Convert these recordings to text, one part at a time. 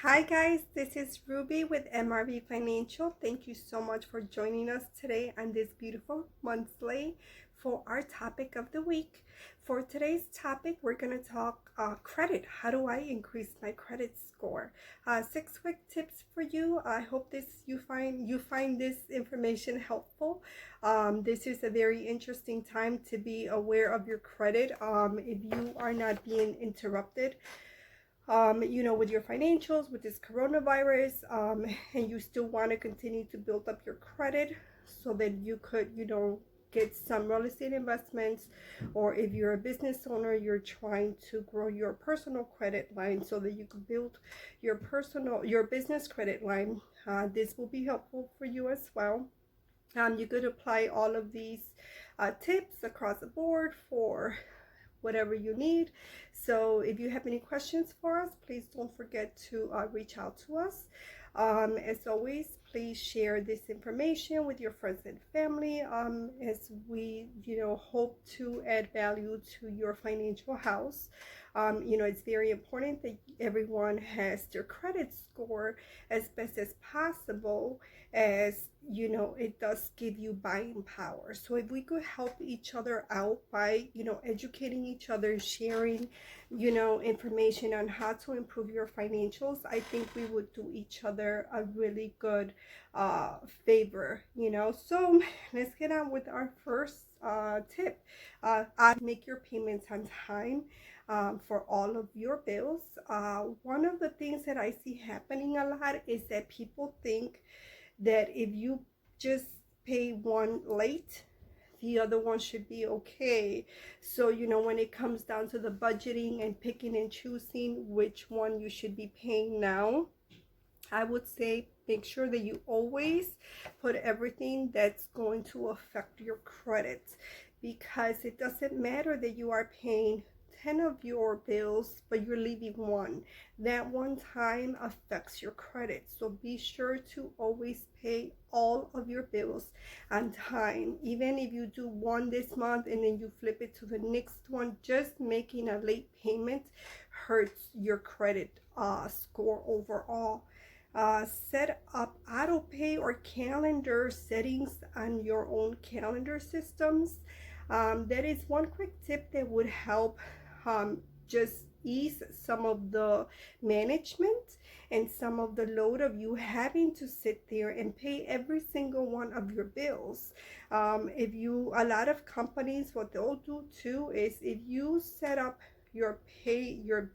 Hi guys, this is Ruby with MRB Financial. Thank you so much for joining us today on this beautiful monthly for our topic of the week. For today's topic, we're going to talk credit. How do I increase my credit score? 6 quick tips for you. I hope you find this information helpful. This is a very interesting time to be aware of your credit. If you are not being interrupted with your financials with this coronavirus, and you still want to continue to build up your credit so that you could, get some real estate investments, or if you're a business owner, you're trying to grow your personal credit line so that you can build your business credit line. This will be helpful for you as well. You could apply all of these tips across the board for whatever you need. So if you have any questions for us, please don't forget to reach out to us. As always, please share this information with your friends and family, as we hope to add value to your financial house. It's very important that everyone has their credit score as best as possible, as it does give you buying power. So if we could help each other out by educating each other, sharing information on how to improve your financials, I think we would do each other a really good favor. So let's get on with our first tip. Make your payments on time for all of your bills. One of the things that I see happening a lot is that people think that if you just pay one late, the other one should be okay. So when it comes down to the budgeting and picking and choosing which one you should be paying now, I would say make sure that you always put everything that's going to affect your credit, because it doesn't matter that you are paying 10 of your bills but you're leaving one. That one time affects your credit. So be sure to always pay all of your bills on time. Even if you do one this month and then you flip it to the next one, just making a late payment hurts your credit score overall. Set up auto pay or calendar settings on your own calendar systems. That is one quick tip that would help just ease some of the management and some of the load of you having to sit there and pay every single one of your bills. A lot of companies, what they'll do too is, if you set up your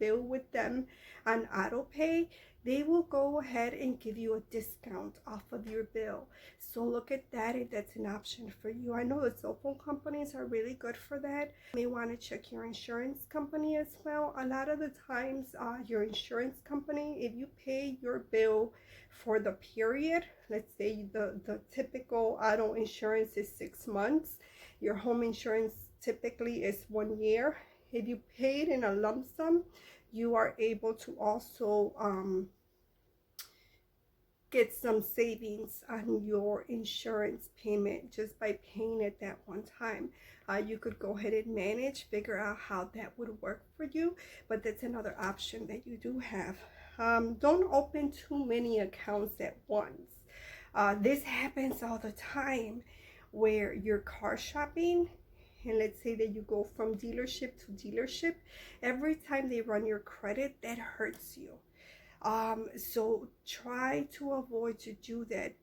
bill with them on auto pay, they will go ahead and give you a discount off of your bill. So look at that if that's an option for you. I know the cell phone companies are really good for that. You may want to check your insurance company as well. A lot of the times, your insurance company, if you pay your bill for the period, let's say the typical auto insurance is 6 months, your home insurance typically is 1 year. If you paid in a lump sum, you are able to also get some savings on your insurance payment just by paying it that one time. You could go ahead and figure out how that would work for you, but that's another option that you do have. Don't open too many accounts at once. This happens all the time, where you're car shopping, and let's say that you go from dealership to dealership. Every time they run your credit, that hurts you. So try to avoid to do that.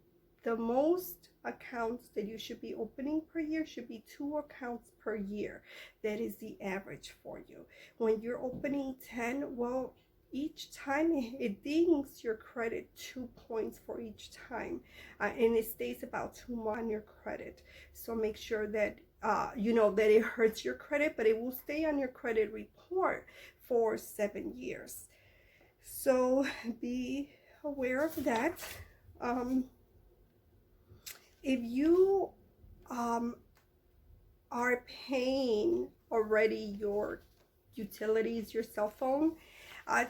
The most accounts that you should be opening per year should be 2 accounts per year. That is the average for you. When you're opening 10, well, each time it dings your credit 2 points for each time, and it stays about 2 months on your credit. So make sure that that it hurts your credit, but it will stay on your credit report for 7 years. So be aware of that. If you are paying already your utilities, your cell phone,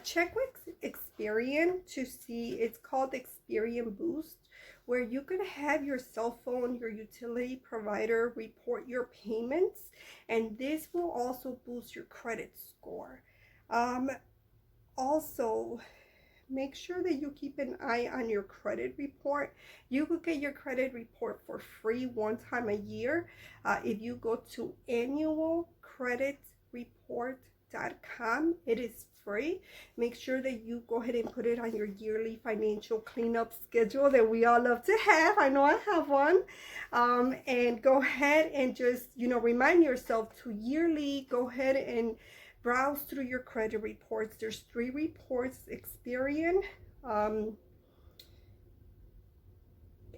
check with Experian to see. It's called Experian Boost, where you can have your cell phone, your utility provider report your payments, and this will also boost your credit score. Also, make sure that you keep an eye on your credit report. You could get your credit report for free one time a year. If you go to annualcreditreport.com, it is free. Make sure that you go ahead and put it on your yearly financial cleanup schedule that we all love to have. I know I have one. And go ahead and just, remind yourself to yearly go ahead and browse through your credit reports. There's 3 reports: Experian,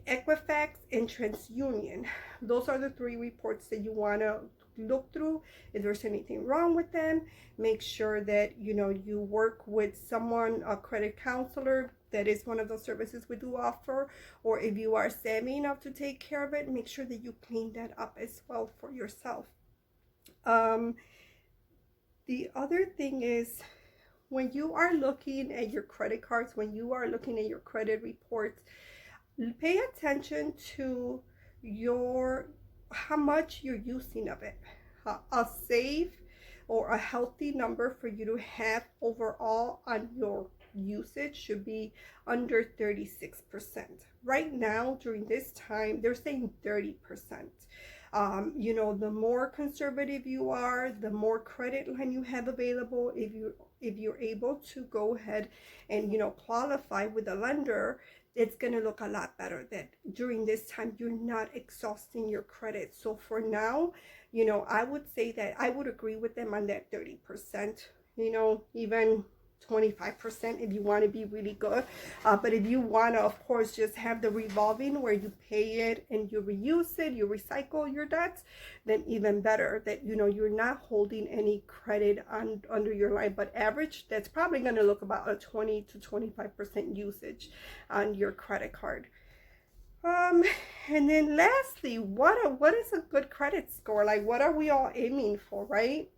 Equifax, and TransUnion. Those are the 3 reports that you want to look through. If there's anything wrong with them, make sure that you work with someone, a credit counselor. That is one of the services we do offer. Or if you are savvy enough to take care of it, make sure that you clean that up as well for yourself. The other thing is, when you are looking at your credit cards, when you are looking at your credit reports, pay attention to how much you're using of it. A safe or a healthy number for you to have overall on your usage should be under 36%. Right now, during this time, they're saying 30%. The more conservative you are, the more credit line you have available. If you're able to go ahead and qualify with a lender, it's going to look a lot better that during this time you're not exhausting your credit. So for now, I would say that I would agree with them on that 30%, even 25% if you want to be really good. But if you want to, of course, just have the revolving where you pay it and you reuse it, you recycle your debts, then even better that you're not holding any credit under your line. But average, that's probably going to look about a 20 to 25% usage on your credit card. And then lastly, what is a good credit score? Like, what are we all aiming for, right?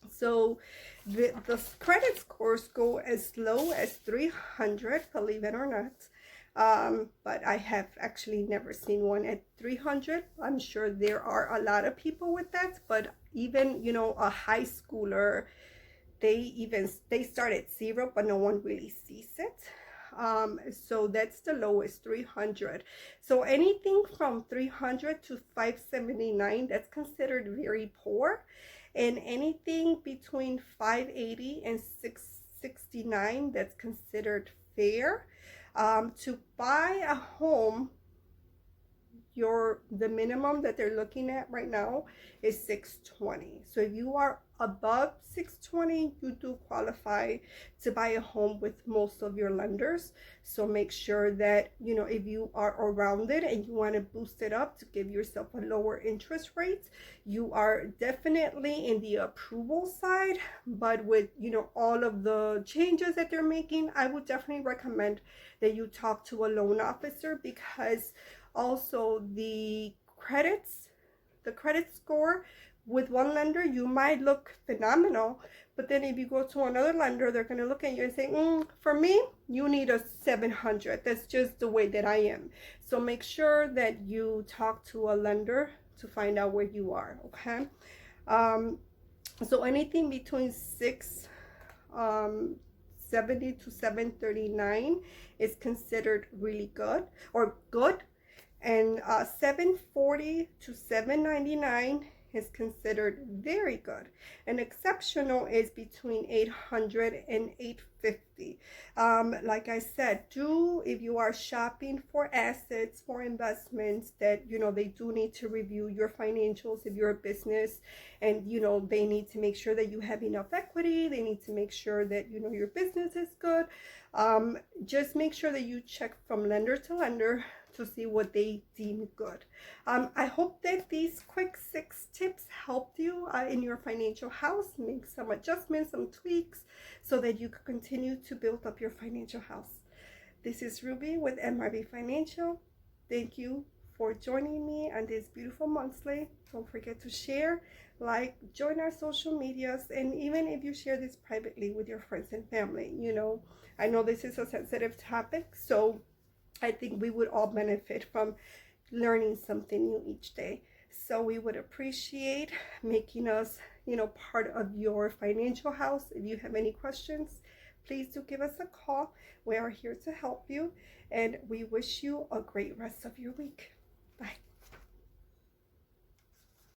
So the credit scores go as low as 300, believe it or not. But I have actually never seen one at 300. I'm sure there are a lot of people with that, but even, a high schooler, they start at 0, but no one really sees it. So that's the lowest, 300. So anything from 300 to 579, that's considered very poor. And anything between 580 and 669, that's considered fair. To buy a home, the minimum that they're looking at right now is 620. So if you are above 620, you do qualify to buy a home with most of your lenders. So make sure that if you are around it and you want to boost it up to give yourself a lower interest rate, you are definitely in the approval side. But with all of the changes that they're making, I would definitely recommend that you talk to a loan officer, because also the credit score with one lender, you might look phenomenal, but then if you go to another lender, they're going to look at you and say, for me, you need a 700. That's just the way that I am. So make sure that you talk to a lender to find out where you are, okay? So anything between 670 to 739 is considered really good, and 740 to 799 is considered very good. And exceptional is between 800 and 850. Like I said, if you are shopping for assets, for investments, that they do need to review your financials. If you're a business, and they need to make sure that you have enough equity, they need to make sure that your business is good. Just make sure that you check from lender to lender to see what they deem good. I hope that these quick 6 tips helped you in your financial house. Make some adjustments, some tweaks, so that you can continue to build up your financial house. This is Ruby with MRB Financial. Thank you for joining me on this beautiful monthly. Don't forget to share, join our social medias, and even if you share this privately with your friends and family, I know this is a sensitive topic, so I think we would all benefit from learning something new each day. So we would appreciate making us, part of your financial house. If you have any questions, please do give us a call. We are here to help you, and we wish you a great rest of your week. Bye.